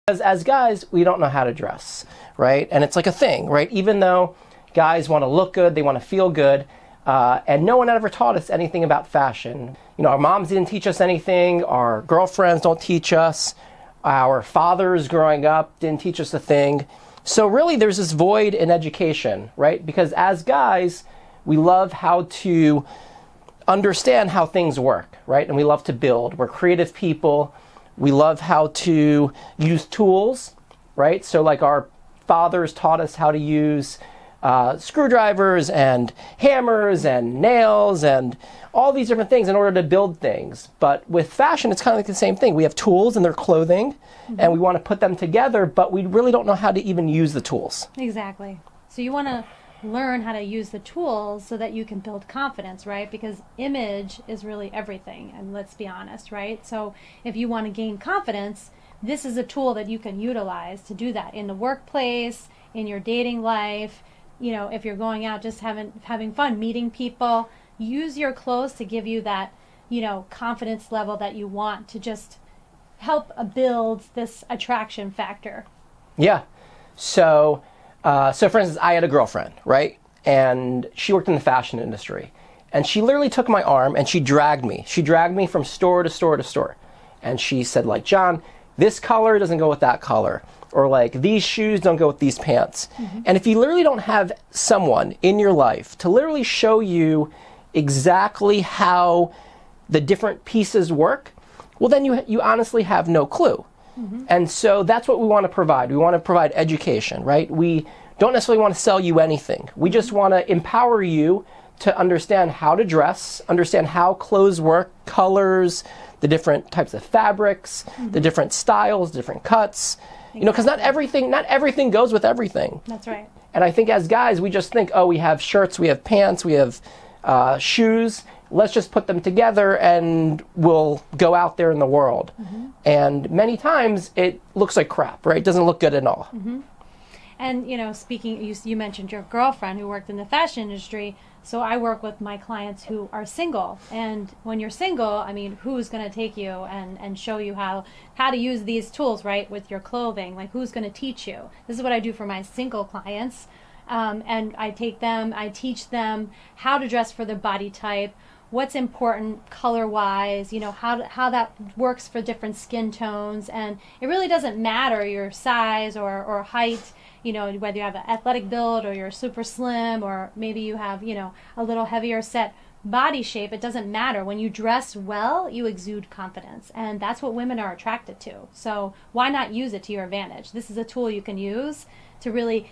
Because as guys, we don't know how to dress, right? And it's like a thing, right? Even though guys want to look good, they want to feel good, and no one ever taught us anything about fashion. You know, our moms didn't teach us anything, our girlfriends don't teach us, our fathers growing up didn't teach us a thing. So really there's this void in education, right? Because as guys, we love how to understand how things work, right? And we love to build. We're creative people. We love how to use tools, right? So like our fathers taught us how to use screwdrivers and hammers and nails and all these different things in order to build things. But with fashion, it's kind of like the same thing. We have tools and they're clothing, and we want to put them together, but we really don't know how to even use the tools. Exactly. So you want to learn how to use the tools so that you can build confidence, right? Because image is really everything, and let's be honest, right? So if you want to gain confidence, this is a tool that you can utilize to do that in the workplace, in your dating life. You know, if you're going out just having fun, meeting people, use your clothes to give you that, you know, confidence level that you want to just help build this attraction factor. Yeah. So for instance, I had a girlfriend, right? And she worked in the fashion industry. And she literally took my arm and she dragged me. She dragged me from store to store to store. And she said, like, John, this color doesn't go with that color. Or like, these shoes don't go with these pants. And if you literally don't have someone in your life to literally show you exactly how the different pieces work, well, then you honestly have no clue. And so that's what we want to provide. We want to provide education, right? We don't necessarily want to sell you anything. We just want to empower you to understand how to dress, understand how clothes work, colors, the different types of fabrics, the different styles, different cuts. You know, because not everything goes with everything. That's right. And I think as guys, we just think, oh, we have shirts, we have pants, we have shoes. Let's just put them together and we'll go out there in the world. And many times it looks like crap, right? It doesn't look good at all. And, you know, speaking, you mentioned your girlfriend who worked in the fashion industry. So I work with my clients who are single. And when you're single, I mean, who's going to take you and show you how to use these tools, right, with your clothing? Like, who's going to teach you? This is what I do for my single clients. And I teach them how to dress for their body type, what's important color-wise, you know, how that works for different skin tones. And it really doesn't matter your size or height, you know, whether you have an athletic build or you're super slim or maybe you have, you know, a little heavier set body shape. It doesn't matter. When you dress well, you exude confidence. And that's what women are attracted to. So why not use it to your advantage? This is a tool you can use to really,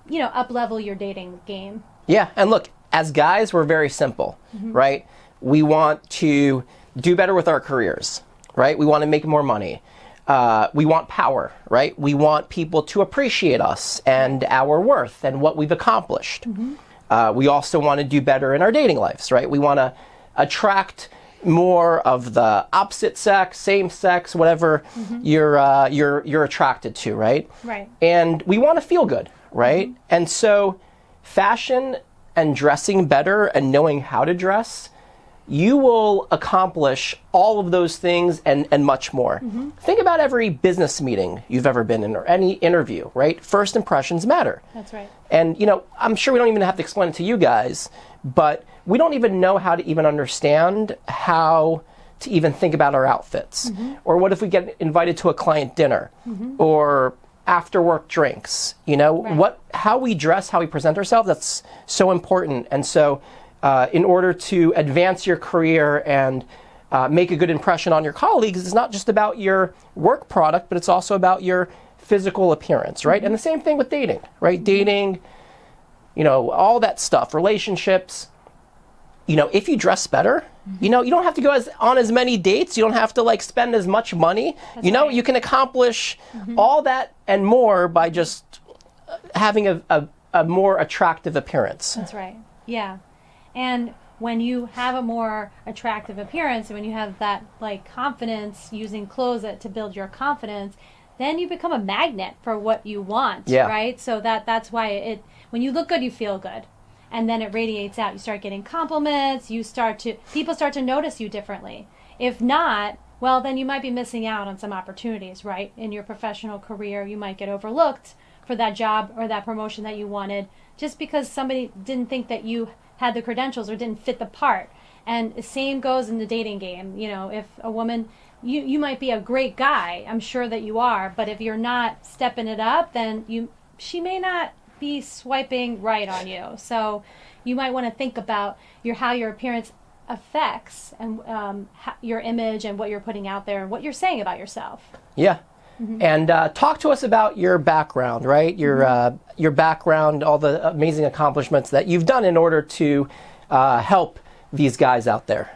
you know, up-level your dating game. Yeah, and look, as guys, we're very simple, right? We want to do better with our careers, right? We want to make more money. We want power, right? We want people to appreciate us and our worth and what we've accomplished. We also want to do better in our dating lives, right? We want to attract more of the opposite sex, same sex, whatever you're attracted to, right? Right. And we want to feel good, right? And so fashion and dressing better and knowing how to dress, you will accomplish all of those things and much more. Think about every business meeting you've ever been in or any interview, right? First impressions matter. That's right. And, you know, I'm sure we don't even have to explain it to you guys, but we don't even know how to even understand how to even think about our outfits. Or what if we get invited to a client dinner or after work drinks, you know, how we dress, how we present ourselves, that's so important. And so in order to advance your career and make a good impression on your colleagues, it's not just about your work product, but it's also about your physical appearance, right? And the same thing with dating, right? Dating, you know, all that stuff, relationships. You know, if you dress better, you know, you don't have to go on as many dates. You don't have to like spend as much money. That's you know, right. You can accomplish all that and more by just having a more attractive appearance. That's right. Yeah. And when you have a more attractive appearance, and when you have that like confidence using clothes to build your confidence, then you become a magnet for what you want, right? So that's why when you look good, you feel good. And then it radiates out. You start getting compliments, people start to notice you differently. If not, well, then you might be missing out on some opportunities, right? In your professional career, you might get overlooked for that job or that promotion that you wanted just because somebody didn't think that you had the credentials or didn't fit the part. And the same goes in the dating game. You know, if a woman, you might be a great guy, I'm sure that you are, but if you're not stepping it up, then she may not be swiping right on you. So you might want to think about how your appearance affects and your image and what you're putting out there and what you're saying about yourself. Yeah. And talk to us about your background, right? Your background, all the amazing accomplishments that you've done in order to help these guys out there.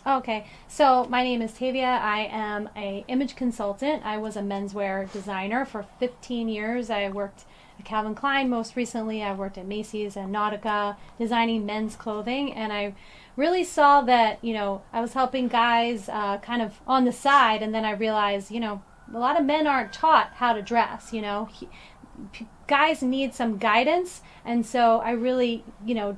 Okay, so my name is Tavia. I am an image consultant. I was a menswear designer for 15 years. I worked at Calvin Klein. Most recently, I worked at Macy's and Nautica, designing men's clothing. And I really saw that, I was helping guys kind of on the side. And then I realized, a lot of men aren't taught how to dress, guys need some guidance. And so I really,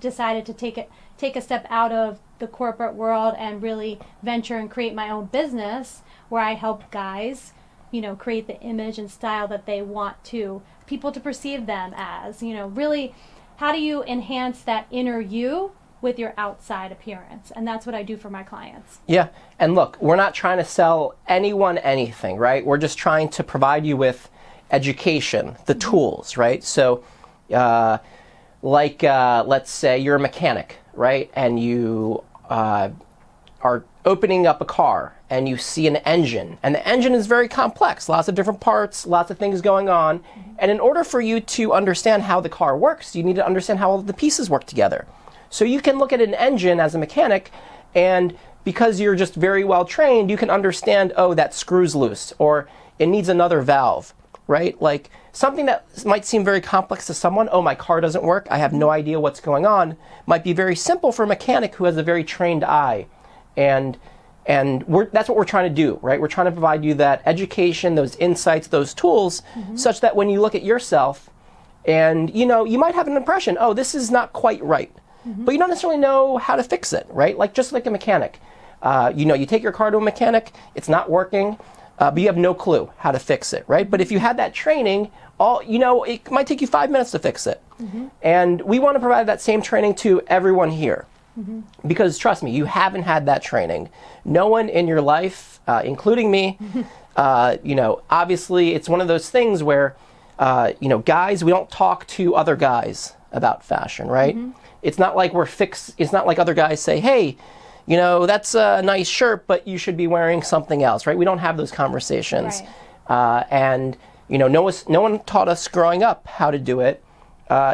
decided to take a step out of the corporate world and really venture and create my own business where I help guys, create the image and style that they want people to perceive them as, really how do you enhance that inner you with your outside appearance? And that's what I do for my clients. Yeah. And look, we're not trying to sell anyone anything, right? We're just trying to provide you with education, the tools, right? So, let's say you're a mechanic, right? And you are opening up a car and you see an engine. And the engine is very complex, lots of different parts, lots of things going on. And in order for you to understand how the car works, you need to understand how all the pieces work together. So you can look at an engine as a mechanic, and because you're just very well trained, you can understand, oh, that screw's loose, or it needs another valve, right? Like something that might seem very complex to someone, oh, my car doesn't work, I have no idea what's going on, might be very simple for a mechanic who has a very trained eye. And that's what we're trying to do, right? We're trying to provide you that education, those insights, those tools, such that when you look at yourself and, you might have an impression, oh, this is not quite right. But you don't necessarily know how to fix it, right? Just like a mechanic. You take your car to a mechanic, it's not working, but you have no clue how to fix it, right? But if you had that training, it might take you 5 minutes to fix it. And we want to provide that same training to everyone here. Because trust me, you haven't had that training. No one in your life, including me, obviously it's one of those things where, guys, we don't talk to other guys about fashion, right? It's not like it's not like other guys say, hey, that's a nice shirt, but you should be wearing something else, right? We don't have those conversations. Right. And, no one taught us growing up how to do it.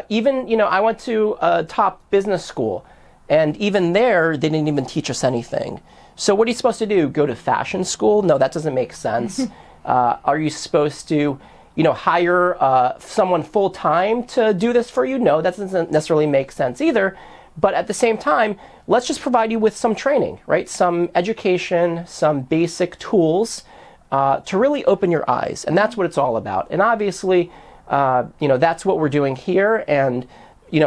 Even, I went to a top business school, and even there, they didn't even teach us anything. So what are you supposed to do? Go to fashion school? No, that doesn't make sense. Are you supposed to hire someone full-time to do this for you? No, that doesn't necessarily make sense either. But at the same time, let's just provide you with some training, right? Some education, some basic tools to really open your eyes. And that's what it's all about. And obviously, that's what we're doing here. And,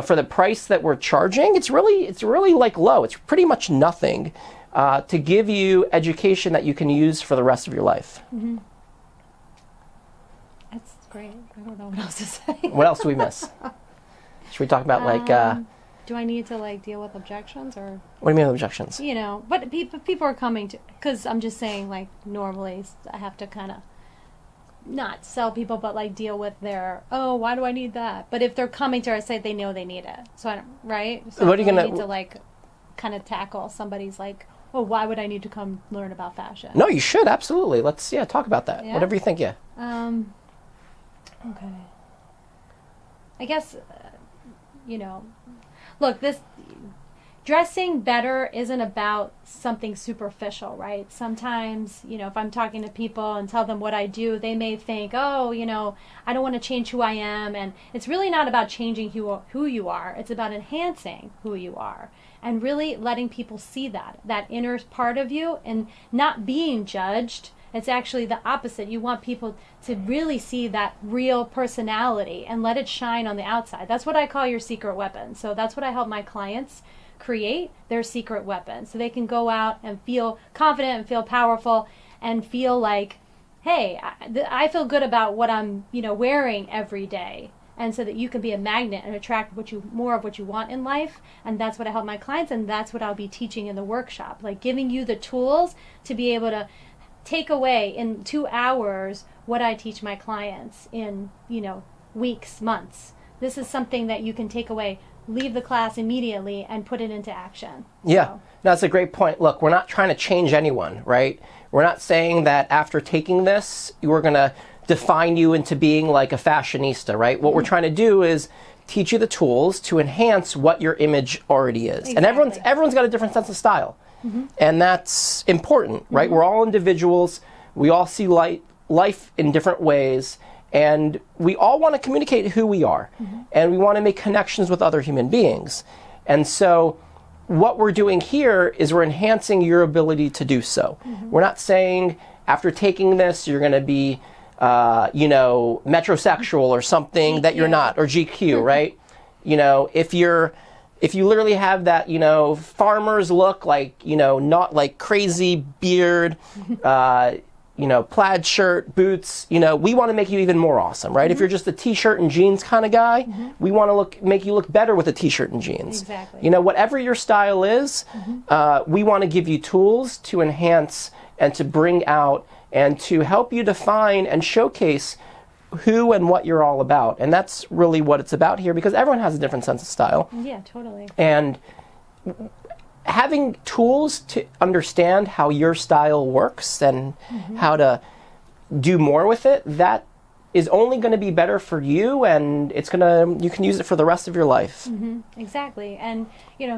for the price that we're charging, it's really low. It's pretty much nothing to give you education that you can use for the rest of your life. That's great. I don't know what else to say. What else do we miss? Should we talk about do I need to deal with objections or? What do you mean objections? But people are coming to, because I'm just saying normally I have to kind of not sell people, but deal with their, oh, why do I need that? But if they're coming to our site, they know they need it. So I don't, right? So what are you gonna need to kind of tackle somebody's well, why would I need to come learn about fashion? No, you should absolutely. Let's talk about that. Yeah? Whatever you think. Yeah. Okay. I guess look, this dressing better isn't about something superficial, right? Sometimes, if I'm talking to people and tell them what I do, they may think, oh, I don't want to change who I am. And it's really not about changing who you are. It's about enhancing who you are and really letting people see that inner part of you and not being judged. It's actually the opposite. You want people to really see that real personality and let it shine on the outside. That's what I call your secret weapon. So that's what I help my clients create, their secret weapon. So they can go out and feel confident and feel powerful and feel like, hey, I feel good about what I'm, wearing every day. And so that you can be a magnet and attract more of what you want in life. And that's what I help my clients, and that's what I'll be teaching in the workshop. Like giving you the tools to be able to take away in 2 hours what I teach my clients in, weeks, months. This is something that you can take away, leave the class immediately, and put it into action. Yeah, So. that's a great point. Look, we're not trying to change anyone, right? We're not saying that after taking this, we're going to define you into being like a fashionista, right? What we're trying to do is teach you the tools to enhance what your image already is. Exactly. And everyone's got a different sense of style. And that's important, right? We're all individuals. We all see life in different ways. And we all want to communicate who we are. And we want to make connections with other human beings. And so what we're doing here is we're enhancing your ability to do so. We're not saying after taking this, you're going to be metrosexual or something that you're not, or GQ, right? If you literally have that, farmer's look, like, not like crazy beard, plaid shirt, boots, we want to make you even more awesome, right? If you're just a t-shirt and jeans kind of guy, we want to make you look better with a t-shirt and jeans. Exactly. Whatever your style is, we want to give you tools to enhance and to bring out and to help you define and showcase who and what you're all about. And that's really what it's about here, because everyone has a different sense of style. Yeah, totally. And having tools to understand how your style works and how to do more with it, that is only going to be better for you, and you can use it for the rest of your life. Exactly. And,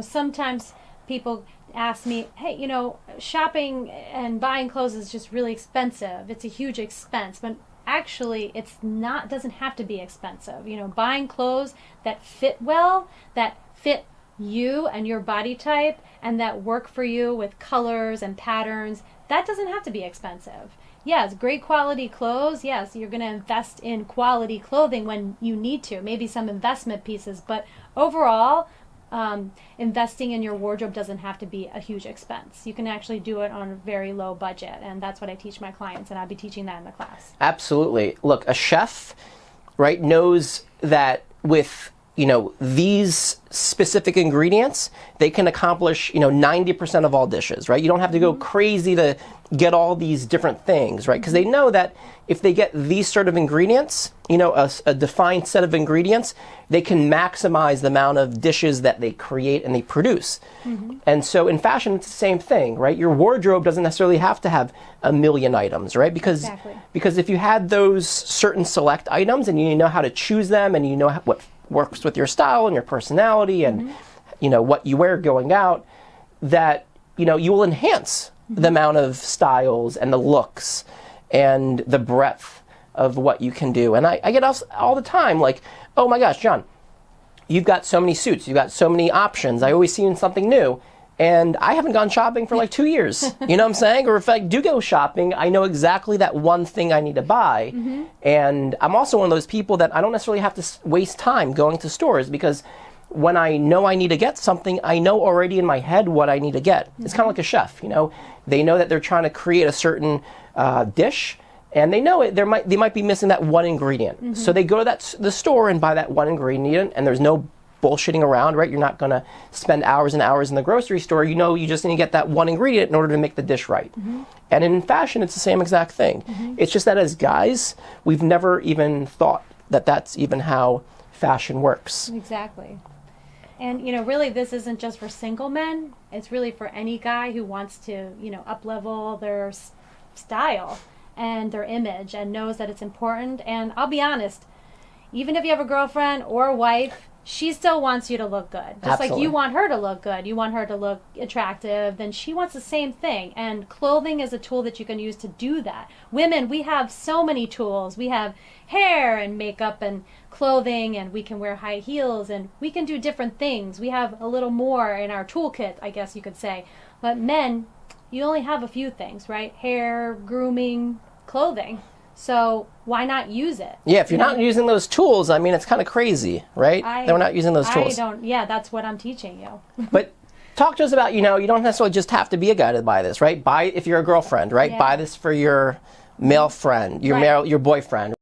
sometimes people ask me, hey, shopping and buying clothes is just really expensive. It's a huge expense. But actually, doesn't have to be expensive. Buying clothes that fit well, that fit you and your body type, and that work for you with colors and patterns, that doesn't have to be expensive. Yes, great quality clothes. Yes, you're going to invest in quality clothing when you need to, maybe some investment pieces. But overall, investing in your wardrobe doesn't have to be a huge expense. You can actually do it on a very low budget, and that's what I teach my clients, and I'll be teaching that in the class. Absolutely. Look, a chef, right, knows that with these specific ingredients, they can accomplish 90% of all dishes, right? You don't have to go crazy to get all these different things, right? Because they know that if they get these sort of ingredients, a defined set of ingredients, they can maximize the amount of dishes that they create and they produce. And so in fashion, it's the same thing, right? Your wardrobe doesn't necessarily have to have a million items, right? Because if you had those certain select items and you know how to choose them, and you know what works with your style and your personality and what you wear going out, that you will enhance the amount of styles and the looks and the breadth of what you can do. And I get all the time like, oh my gosh, John, you've got so many suits, you've got so many options, I always see something new, and I haven't gone shopping for like 2 years. You know what I'm saying? Or if I do go shopping, I know exactly that one thing I need to buy. And I'm also one of those people that I don't necessarily have to waste time going to stores, because when I know I need to get something, I know already in my head what I need to get. It's kind of like a chef, They know that they're trying to create a certain dish, and they know it. They might be missing that one ingredient. So they go to the store and buy that one ingredient, and there's no bullshitting around, right? You're not going to spend hours and hours in the grocery store. You just need to get that one ingredient in order to make the dish right. And in fashion, it's the same exact thing. It's just that as guys, we've never even thought that that's even how fashion works. Exactly. And, really, this isn't just for single men. It's really for any guy who wants to, up-level their style and their image and knows that it's important. And I'll be honest, even if you have a girlfriend or a wife, she still wants you to look good. Just Absolutely. like you want her to look good, you want her to look attractive, then she wants the same thing. And clothing is a tool that you can use to do that. Women, we have so many tools. We have hair and makeup and clothing, and we can wear high heels, and we can do different things. We have a little more in our toolkit, I guess you could say. But men, you only have a few things, right? Hair, grooming, clothing. So why not use it? Yeah, if you're not using those tools, it's kind of crazy, right? They're not using those tools. Yeah, that's what I'm teaching you. But talk to us about, you don't necessarily just have to be a guy to buy this, right? Buy, if you're a girlfriend, right? Yeah. Buy this for your male friend, your Right. your boyfriend.